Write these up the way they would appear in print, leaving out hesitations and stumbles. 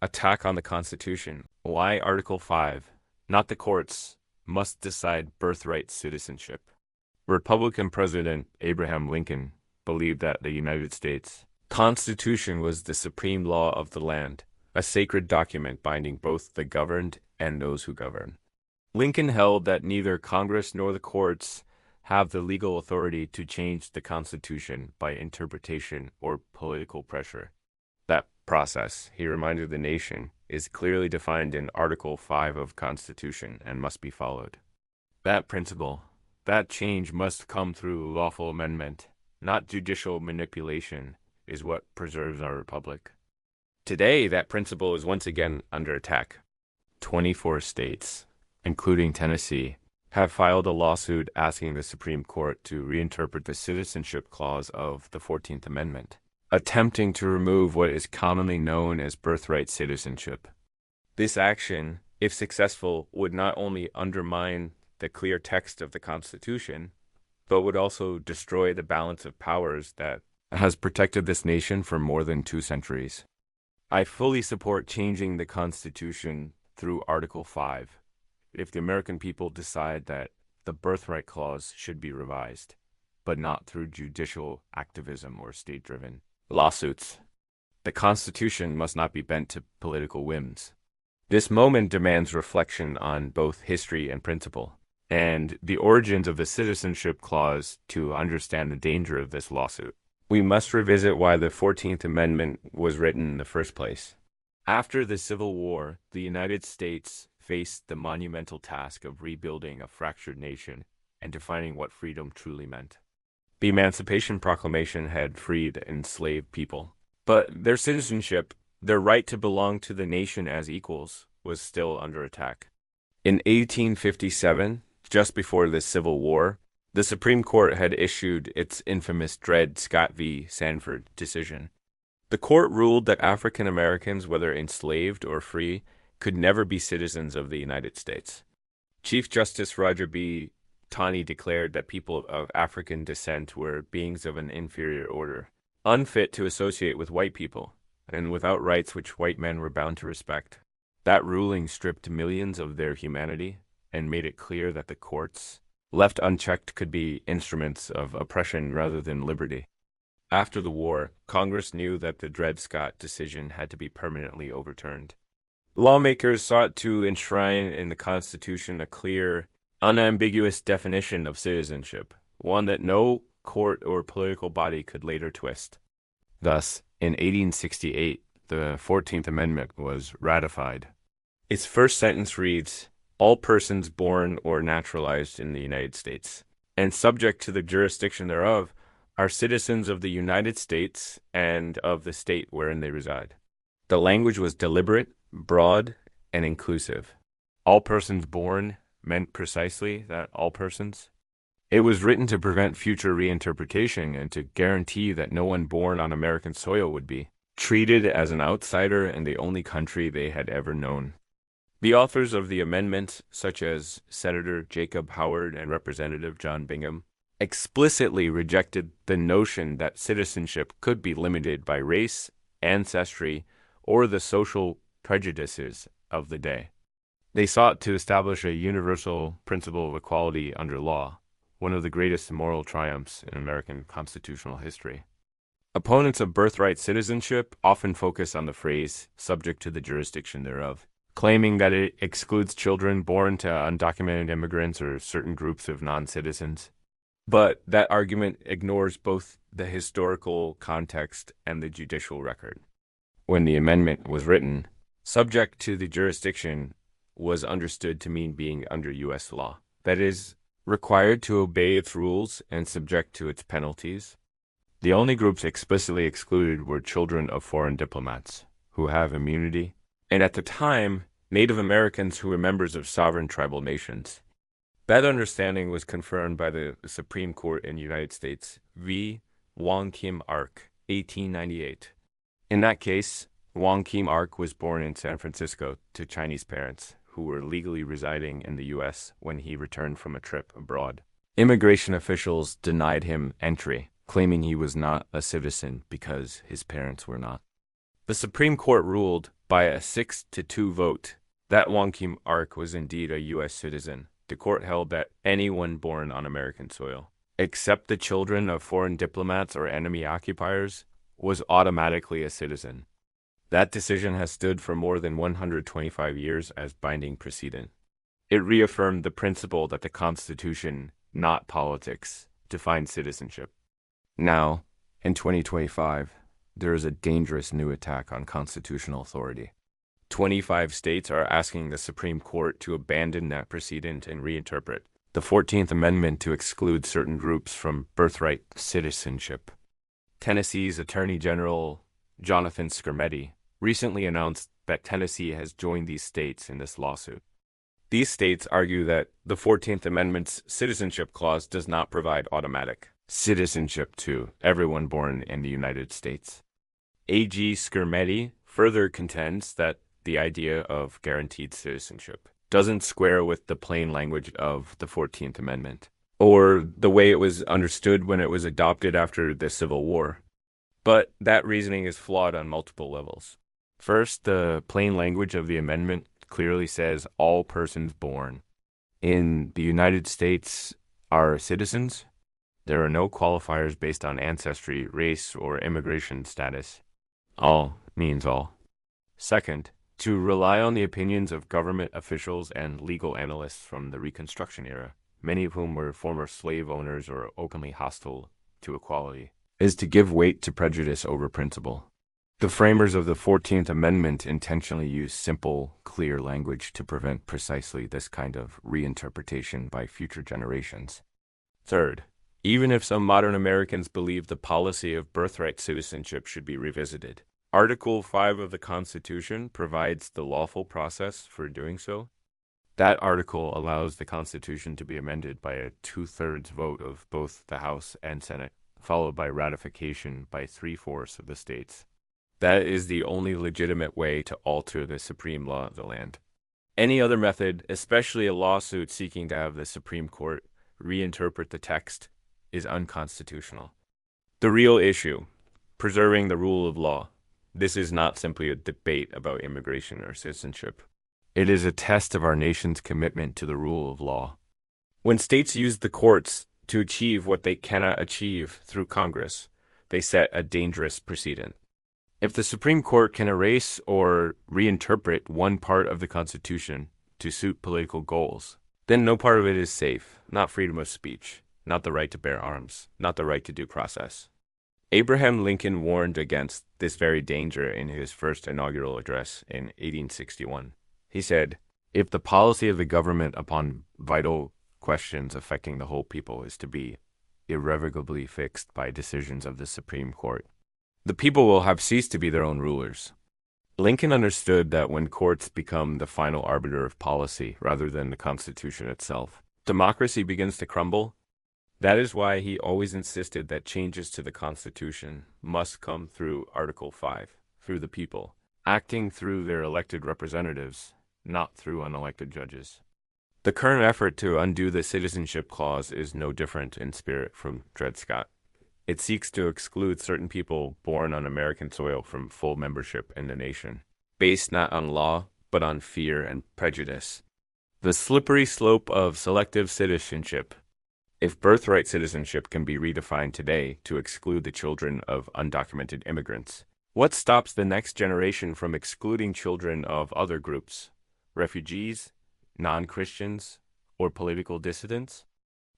Attack on the Constitution. Why Article 5, not the courts, must decide birthright citizenship. Republican President Abraham Lincoln believed that the United States Constitution was the supreme law of the land, a sacred document binding both the governed and those who govern. Lincoln held that neither Congress nor the courts have the legal authority to change the Constitution by interpretation or political pressure. That process, he reminded the nation, is clearly defined in Article 5 of Constitution and must be followed. That principle, that change must come through lawful amendment, not judicial manipulation, is what preserves our republic. Today, that principle is once again under attack. 24 states, including Tennessee, have filed a lawsuit asking the Supreme Court to reinterpret the Citizenship Clause of the 14th Amendment, attempting to remove what is commonly known as birthright citizenship. This action, if successful, would not only undermine the clear text of the Constitution, but would also destroy the balance of powers that has protected this nation for more than 2 centuries. I fully support changing the Constitution through Article 5 if the American people decide that the Birthright Clause should be revised, but not through judicial activism or state-driven lawsuits. The Constitution must not be bent to political whims. This moment demands reflection on both history and principle, and the origins of the Citizenship Clause to understand the danger of this lawsuit. We must revisit why the 14th Amendment was written in the first place. After the Civil War, the United States faced the monumental task of rebuilding a fractured nation and defining what freedom truly meant. The Emancipation Proclamation had freed enslaved people, but their citizenship, their right to belong to the nation as equals, was still under attack. In 1857, just before the Civil War, the Supreme Court had issued its infamous Dred Scott v. Sanford decision. The court ruled that African Americans, whether enslaved or free, could never be citizens of the United States. Chief Justice Roger B. Taney declared that people of African descent were beings of an inferior order, unfit to associate with white people, and without rights which white men were bound to respect. That ruling stripped millions of their humanity and made it clear that the courts, left unchecked, could be instruments of oppression rather than liberty. After the war, Congress knew that the Dred Scott decision had to be permanently overturned. Lawmakers sought to enshrine in the Constitution a clear, unambiguous definition of citizenship, one that no court or political body could later twist. Thus, in 1868, the 14th Amendment was ratified. Its first sentence reads, "All persons born or naturalized in the United States, and subject to the jurisdiction thereof, are citizens of the United States and of the state wherein they reside." The language was deliberate, broad, and inclusive. All persons born meant precisely that all persons. It was written to prevent future reinterpretation and to guarantee that no one born on American soil would be treated as an outsider in the only country they had ever known. The authors of the amendment, such as Senator Jacob Howard and Representative John Bingham, explicitly rejected the notion that citizenship could be limited by race, ancestry, or the social prejudices of the day. They sought to establish a universal principle of equality under law, one of the greatest moral triumphs in American constitutional history. Opponents of birthright citizenship often focus on the phrase "subject to the jurisdiction thereof," claiming that it excludes children born to undocumented immigrants or certain groups of non-citizens. But that argument ignores both the historical context and the judicial record. When the amendment was written, subject to the jurisdiction was understood to mean being under U.S. law. That is, required to obey its rules and subject to its penalties. The only groups explicitly excluded were children of foreign diplomats, who have immunity, and at the time, Native Americans who were members of sovereign tribal nations. That understanding was confirmed by the Supreme Court in the United States v. Wong Kim Ark, 1898. In that case, Wong Kim Ark was born in San Francisco to Chinese parents who were legally residing in the U.S. when he returned from a trip abroad. Immigration officials denied him entry, claiming he was not a citizen because his parents were not. The Supreme Court ruled by a 6-2 vote that Wong Kim Ark was indeed a U.S. citizen. The court held that anyone born on American soil, except the children of foreign diplomats or enemy occupiers, was automatically a citizen. That decision has stood for more than 125 years as binding precedent. It reaffirmed the principle that the Constitution, not politics, defines citizenship. Now, in 2025, there is a dangerous new attack on constitutional authority. 25 states are asking the Supreme Court to abandon that precedent and reinterpret the 14th Amendment to exclude certain groups from birthright citizenship. Tennessee's Attorney General Jonathan Skrmetti recently announced that Tennessee has joined these states in this lawsuit. These states argue that the 14th Amendment's Citizenship Clause does not provide automatic citizenship to everyone born in the United States. AG Skrmetti further contends that the idea of guaranteed citizenship doesn't square with the plain language of the 14th Amendment, or the way it was understood when it was adopted after the Civil War. But that reasoning is flawed on multiple levels. First, the plain language of the amendment clearly says all persons born in the United States are citizens. There are no qualifiers based on ancestry, race, or immigration status. All means all. Second, to rely on the opinions of government officials and legal analysts from the Reconstruction era, many of whom were former slave owners or openly hostile to equality, is to give weight to prejudice over principle. The framers of the 14th Amendment intentionally used simple, clear language to prevent precisely this kind of reinterpretation by future generations. Third, even if some modern Americans believe the policy of birthright citizenship should be revisited, Article 5 of the Constitution provides the lawful process for doing so. That article allows the Constitution to be amended by a 2/3 vote of both the House and Senate, followed by ratification by 3/4 of the states. That is the only legitimate way to alter the supreme law of the land. Any other method, especially a lawsuit seeking to have the Supreme Court reinterpret the text, is unconstitutional. The real issue, preserving the rule of law. This is not simply a debate about immigration or citizenship. It is a test of our nation's commitment to the rule of law. When states use the courts to achieve what they cannot achieve through Congress, they set a dangerous precedent. If the Supreme Court can erase or reinterpret one part of the Constitution to suit political goals, then no part of it is safe, not freedom of speech, not the right to bear arms, not the right to due process. Abraham Lincoln warned against this very danger in his first inaugural address in 1861. He said, "If the policy of the government upon vital questions affecting the whole people is to be irrevocably fixed by decisions of the Supreme Court, the people will have ceased to be their own rulers." Lincoln understood that when courts become the final arbiter of policy rather than the Constitution itself, democracy begins to crumble. That is why he always insisted that changes to the Constitution must come through Article 5, through the people, acting through their elected representatives, not through unelected judges. The current effort to undo the Citizenship Clause is no different in spirit from Dred Scott. It seeks to exclude certain people born on American soil from full membership in the nation, based not on law, but on fear and prejudice. The slippery slope of selective citizenship. If birthright citizenship can be redefined today to exclude the children of undocumented immigrants, what stops the next generation from excluding children of other groups, refugees, non-Christians, or political dissidents?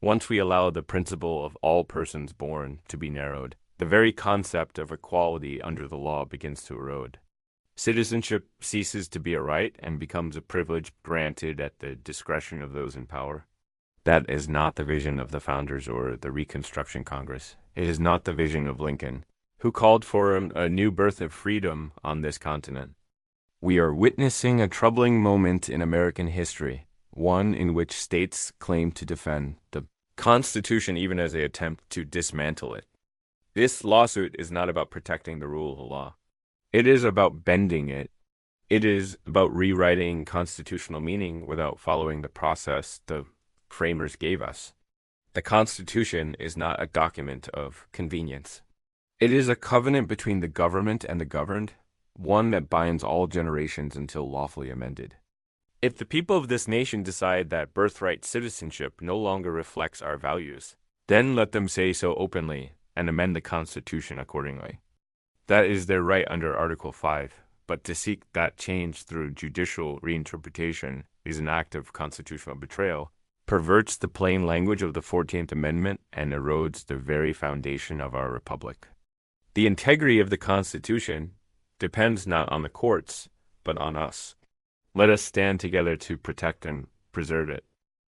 Once we allow the principle of all persons born to be narrowed, the very concept of equality under the law begins to erode. Citizenship ceases to be a right and becomes a privilege granted at the discretion of those in power. That is not the vision of the founders or the Reconstruction Congress. It is not the vision of Lincoln, who called for a new birth of freedom on this continent. We are witnessing a troubling moment in American history, one in which states claim to defend the Constitution even as they attempt to dismantle it. This lawsuit is not about protecting the rule of law. It is about bending it. It is about rewriting constitutional meaning without following the process the framers gave us. The Constitution is not a document of convenience. It is a covenant between the government and the governed, one that binds all generations until lawfully amended. If the people of this nation decide that birthright citizenship no longer reflects our values, then let them say so openly and amend the Constitution accordingly. That is their right under Article 5, but to seek that change through judicial reinterpretation is an act of constitutional betrayal, perverts the plain language of the 14th Amendment, and erodes the very foundation of our republic. The integrity of the Constitution depends not on the courts, but on us. Let us stand together to protect and preserve it.